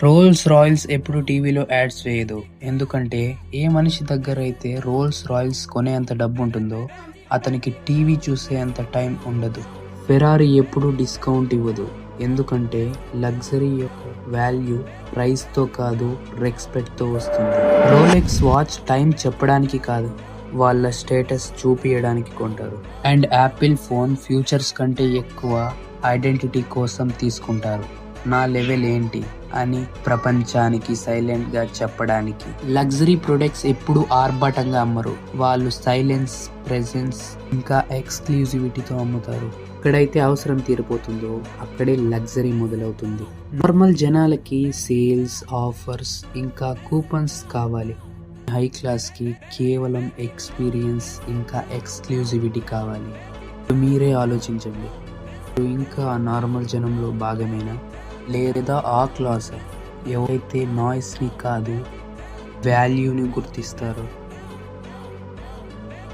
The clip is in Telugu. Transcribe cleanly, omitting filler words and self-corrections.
రోల్స్ రాయల్స్ ఎప్పుడు టీవీలో యాడ్స్ వేయదు. ఎందుకంటే ఏ మనిషి దగ్గర అయితే రోల్స్ రాయల్స్ కొనేంత డబ్బు ఉంటుందో అతనికి టీవీ చూసేంత టైం ఉండదు. ఫెరారీ ఎప్పుడు డిస్కౌంట్ ఇవ్వదు. ఎందుకంటే లగ్జరీ యొక్క వాల్యూ ప్రైస్తో కాదు, రెస్పెక్ట్తో వస్తుంది. రోలెక్స్ వాచ్ టైం చెప్పడానికి కాదు, వాళ్ళ స్టేటస్ చూపించడానికి కొంటారు. అండ్ యాపిల్ ఫోన్ ఫ్యూచర్స్ కంటే ఎక్కువ ఐడెంటిటీ కోసం తీసుకుంటారు. నా లెవెల్ ఏంటి అని ప్రపంచానికి సైలెంట్ గా చెప్పడానికి. లగ్జరీ ప్రొడక్ట్స్ ఎప్పుడు ఆర్భాటంగా అమ్మరు. వాళ్ళు సైలెన్స్, ప్రెజెన్స్ ఇంకా ఎక్స్క్లూజివిటీతో అమ్ముతారు. ఎక్కడైతే అవసరం తీరిపోతుందో అక్కడే లగ్జరీ మొదలవుతుంది. నార్మల్ జనాలకి సేల్స్, ఆఫర్స్ ఇంకా కూపన్స్ కావాలి. హై క్లాస్ కి కేవలం ఎక్స్పీరియన్స్ ఇంకా ఎక్స్క్లూజివిటీ కావాలి. మీరే ఆలోచించండి. ఇంకా నార్మల్ జనంలో భాగమేనా, లేదా ఆ క్లాస్ ఎవరైతే నాయిస్ని కాదు వాల్యూని గుర్తిస్తారో?